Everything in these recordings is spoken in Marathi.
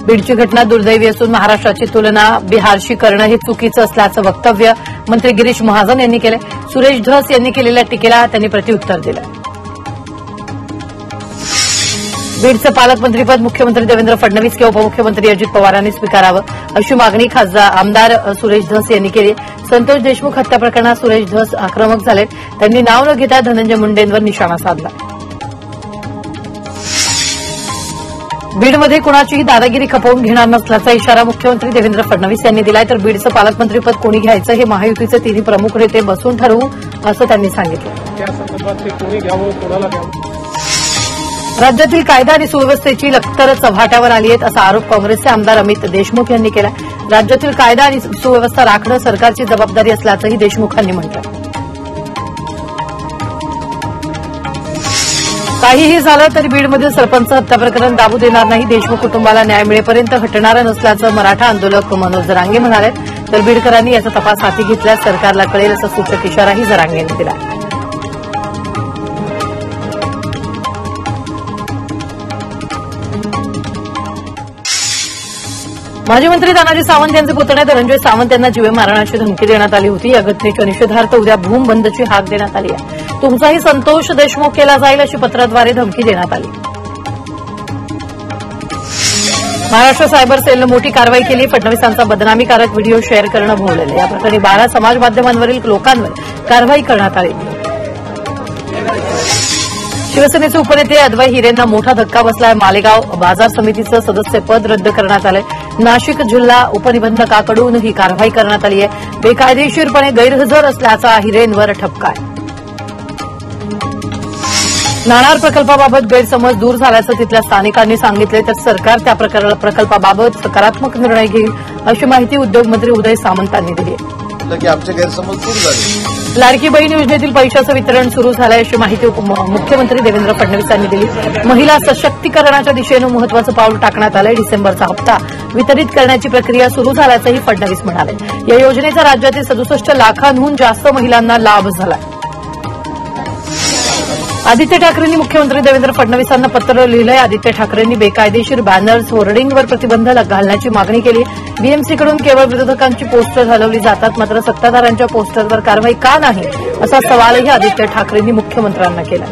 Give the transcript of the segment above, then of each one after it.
बीडची घटना दुर्दैवी असून महाराष्ट्राची तुलना बिहारशी करणं हे चुकीचं असल्याचं वक्तव्य मंत्री गिरीश महाजन यांनी केलं। सुरेश धस यांनी केलेल्या टीकेला त्यांनी प्रत्युत्तर दिलं। बीडचं पालकमंत्रीपद मुख्यमंत्री देवेंद्र फडणवीस किंवा उपमुख्यमंत्री अजित पवारांनी स्वीकारावं अशी मागणी आमदार सुरेश धस यांनी केली। संतोष देशमुख हत्या प्रकरणात सुरेश धस आक्रमक झाले। त्यांनी नाव न घेता धनंजय मुंडेंवर निशाणा साधला। बीडमध्ये कुणाचीही दादागिरी खपवून घेणार नसल्याचा इशारा मुख्यमंत्री देवेंद्र फडणवीस यांनी दिलाय। तर बीडचं पालकमंत्रीपद कोणी घ्यायचं हे महायुतीचे तिन्ही प्रमुख नेते बसून ठरवू असं त्यांनी सांगितलं। राज्यातील कायदा आणि सुव्यवस्थेची लखतर चव्हाट्यावर आली आहेत असा आरोप काँग्रेसचे आमदार अमित देशमुख यांनी केला। राज्यातील कायदा आणि सुव्यवस्था राखणं सरकारची जबाबदारी असल्याचंही देशमुखांनी म्हटलं। काहीही झालं तरी बीडमधील सरपंच हत्या प्रकरण दाबू देणार नाही। देशमुख कुटुंबाला न्याय मिळेपर्यंत हटणारं नसल्याचं मराठा आंदोलक मनोज जरांगे म्हणाले। तर बीडकरांनी याचा तपास हाती घेतल्यास सरकारला कळेल असा सूचक इशाराही जरांगे यांनी दिला। माजी मंत्री तानाजी सावंत यांचे पुतणे धनंजय सावंत यांना जीवे मारण्याची धमकी देण्यात आली होती। या घटनेच्या निषेधार्थ उद्या भूम बंदची हाक देण्यात आली आहे। तुमचाही संतोष देशमुख केला जाईल अशी पत्राद्वारे धमकी देण्यात आली। महाराष्ट्र सायबर सेलनं मोठी कारवाई केली। फडणवीसांचा बदनामीकारक व्हिडिओ शेअर करणं भोवलेलं। या प्रकरणी 12 समाज माध्यमांवरील लोकांवर कारवाई करण्यात आली। शिवसेनेचे उपनेते अद्वै हिरेंना मोठा धक्का बसलाय। मालेगाव बाजार समितीचं सदस्यपद रद्द करण्यात आलंय। नाशिक जिल्हा उपनिबंधकाकडून ही कारवाई करण्यात आली आहे। बेकायदेशीरपणे गैरहजर असल्याचा हिरेंवर ठपका आहे। नाणार प्रकल्पाबाबत गैरसमज दूर झाल्याचं तिथल्या स्थानिकांनी सांगितले। तर सरकार त्या प्रकल्पाबाबत सकारात्मक निर्णय घेईल अशी माहिती उद्योगमंत्री उदय सामंतांनी दिली आहे। आमचे गैरसमज दूर झाले। लाडकी बहीण योजनेतील पैशाचं वितरण सुरू झालंय अशी माहिती मुख्यमंत्री देवेंद्र फडणवीसांनी दिली। महिला सशक्तीकरणाच्या दिशेनं महत्वाचं पाऊल टाकण्यात आलंय। डिसेंबरचा हप्ता वितरित करण्याची प्रक्रिया सुरू झाल्याचंही फडणवीस म्हणाले। या योजनेचा राज्यातील 67 लाखांहून जास्त महिलांना लाभ झाला। आदित्य ठाकरेंनी मुख्यमंत्री देवेंद्र फडणवीसांना पत्र लिहिलंय। आदित्य ठाकरेंनी बेकायदेशीर बॅनर्स होर्डिंगवर प्रतिबंध घालण्याची मागणी केली। बीएमसीकडून केवळ विरोधकांची पोस्टर हलवली जातात, मात्र सत्ताधाऱ्यांच्या पोस्टरवर कारवाई का नाही असा सवालही आदित्य ठाकरेंनी मुख्यमंत्र्यांना केला।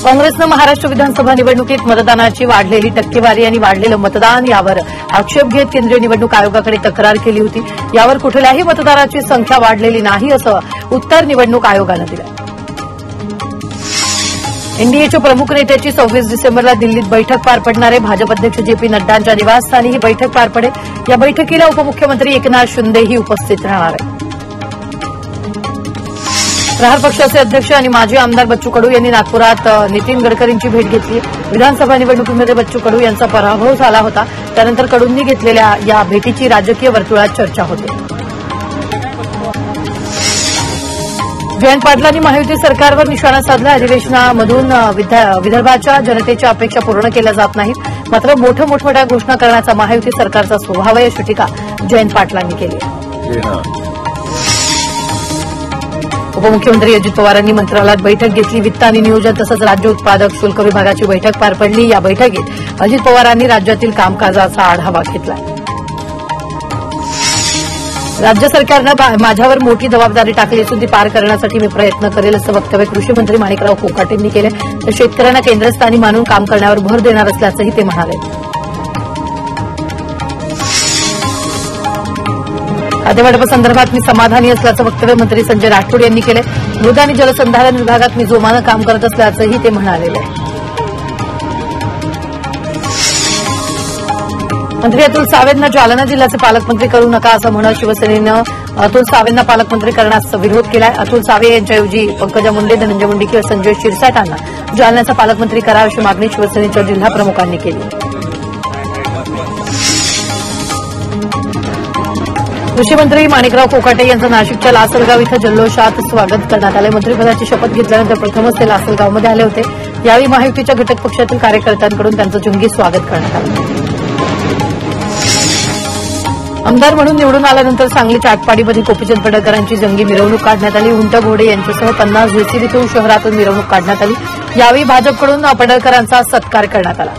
काँग्रेसनं महाराष्ट्र विधानसभा निवडणुकीत मतदानाची वाढलेली टक्केवारी आणि वाढलेलं मतदान यावर आक्षेप घेत केंद्रीय निवडणूक आयोगाकडे तक्रार केली होती। यावर कुठल्याही मतदाराची संख्या वाढलेली नाही असं उत्तर निवडणूक आयोगानं दिलं। एनडीएच्या प्रमुख नेत्याची 26 डिसेंबरला दिल्लीत बैठक पार पडणार आहे। भाजप अध्यक्ष जेपी नड्डांच्या निवासस्थानी ही बैठक पार पडेल। या बैठकीला उपमुख्यमंत्री एकनाथ शिंदेही उपस्थित राहणार आहेत। प्रहार पक्षाचे अध्यक्ष आणि माजी आमदार बच्चू कडू यांनी नागपुरात नितीन गडकरींची भेट घेतली। विधानसभा निवडणुकीमध्ये बच्चू कडू यांचा पराभव झाला होता। त्यानंतर कडूंनी घेतलेल्या या भेटीची राजकीय वर्तुळात चर्चा होते। जयंत पाटलांनी महायुती सरकारवर निशाणा साधला। अधिवेशनामधून विदर्भाच्या जनतेच्या अपेक्षा पूर्ण केल्या जात नाहीत, मात्र मोठमोठ्या घोषणा करण्याचा महायुती सरकारचा स्वभाव आहे अशी टीका जयंत पाटलांनी केली। उपमुख्यमंत्री अजित पवारांनी मंत्रालयात बैठक घेतली। वित्त आणि नियोजन तसंच राज्य उत्पादक शुल्क विभागाची बैठक पार पडली। या बैठकीत अजित पवारांनी राज्यातील कामकाजाचा आढावा घेतला। राज्य सरकारनं माझ्यावर मोठी जबाबदारी टाकली असून ती पार करण्यासाठी मी प्रयत्न करेल असं वक्तव्य कृषी मंत्री माणिकराव कोकाटेंनी केलं। तर शेतकऱ्यांना केंद्रस्थानी मानून काम करण्यावर भर देणार असल्याचंही ते म्हणाले। खातेवाटपासंदर्भात मी समाधानी असल्याचं वक्तव्य मंत्री संजय राठोड यांनी केलं। मृदा आणि जलसंधारण विभागात मी जोमानं काम करत असल्याचंही ते म्हणाले। मंत्री अतुल सावेंना जालना जिल्ह्याचे पालकमंत्री करू नका असं म्हणत शिवसेनेनं अतुल सावेंना पालकमंत्री करण्यास विरोध केलाय। अतुल सावे यांच्याऐवजी पंकजा मुंडे, धनंजय मुंडे किंवा संजय शिरसाटांना जालन्याचा पालकमंत्री करा अशी मागणी शिवसेनेच्या जिल्हा प्रमुखांनी केली। कृषी मंत्री माणिकराव कोकाटे यांचं नाशिकच्या लासलगाव इथं जल्लोषात स्वागत करण्यात आलं। मंत्रिपदाची शपथ घेतल्यानंतर प्रथमच ते लासलगावमध्ये आले होते। यावेळी महायुतीच्या घटक पक्षातील कार्यकर्त्यांकडून त्यांचं जंगी स्वागत करण्यात आलं। आमदार म्हणून निवडून आल्यानंतर सांगलीच्या आटपाडीमध्ये गोपीचंद पडळकरांची जंगी मिरवणूक काढण्यात आली। उंट घोडे यांच्यासह 50 जेसीबीतून शहरातून मिरवणूक काढण्यात आली। यावेळी भाजपकडून पडळकरांचा सत्कार करण्यात आला।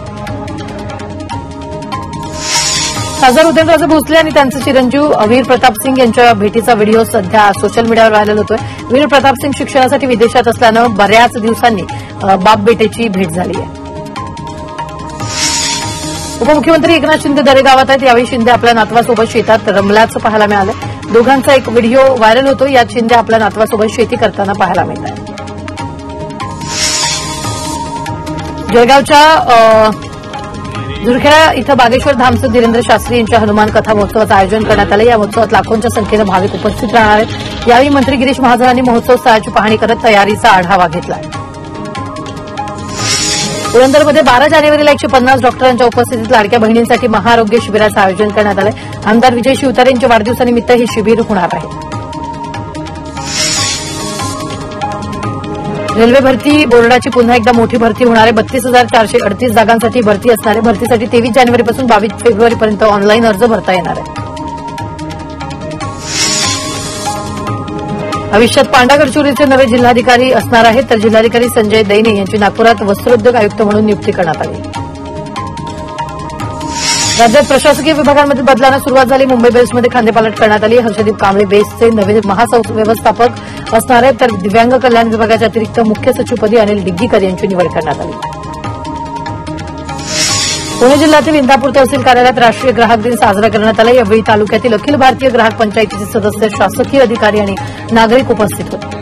खासदार उदयनराजे भोसले आणि त्यांचे चिरंजीव वीर प्रताप सिंग यांच्या भेटीचा व्हिडिओ सध्या सोशल मीडियावर व्हायरल होतोय. वीर प्रताप सिंग शिक्षणासाठी विदेशात असल्यानं बऱ्याच दिवसांनी बाप बेटेची भेट झाली आहे. उपमुख्यमंत्री एकनाथ शिंदे दरेगावात आहेत. यावेळी शिंदे आपल्या नातवासोबत शेतात रमल्याचं पाहायला मिळालं. दोघांचा एक व्हिडिओ व्हायरल होतो. यात शिंदे आपल्या नातवासोबत शेती करताना पाहायला मिळत आहे. जळगावच्या झुरखेडा इथं बागेश्वर धामचे धीरेंद्र शास्त्री यांच्या हनुमान कथा महोत्सवाचं आयोजन करण्यात आलं. या महोत्सवात लाखोंच्या संख्येनं भाविक उपस्थित राहणार आहेत. यावेळी मंत्री गिरीश महाजनांनी महोत्सव स्थळाची पाहणी करत तयारीचा आढावा घेतला. पुरंदरमध्ये 12 जानेवारीला 150 डॉक्टरांच्या उपस्थितीत लाडक्या बहिणींसाठी महाआरोग्य शिबिराचं आयोजन करण्यात आलं. आमदार विजय शिवतारे यांच्या वाढदिवसानिमित्त हे शिबिर होणार आहे. रेल्वे भरती बोर्डाची पुन्हा एकदा मोठी भरती होणार आहे. 32,438 जागांसाठी भरती असणार आहे. भरतीसाठी 23 जानेवारीपासून 22 फेब्रुवारीपर्यंत ऑनलाईन अर्ज भरता येणार आहे. भविष्यात पांडा गडचिरोलीचे नवे जिल्हाधिकारी असणार आहेत. तर जिल्हाधिकारी संजय दैने यांची नागपुरात वस्त्रोद्योग आयुक्त म्हणून नियुक्ती करण्यात आली. राज्यात प्रशासकीय विभागांमध्ये बदलांना सुरुवात झाली. मुंबई बेस्टमध्ये खांदेपालट करण्यात आली. हर्षदीप कांबळे बेस्टचे नवे महाव्यवस्थापक असणार आहेत. तर दिव्यांग कल्याण विभागाच्या अतिरिक्त मुख्य सचिवपदी अनिल डिग्गीकर यांची निवड करण्यात आली. पुणे जिल्ह्यातील इंदापूर तहसील कार्यालयात राष्ट्रीय ग्राहक दिन साजरा करण्यात आला. यावेळी तालुक्यातील अखिल भारतीय ग्राहक पंचायतीचे सदस्य, शासकीय अधिकारी आणि नागरिक उपस्थित होते.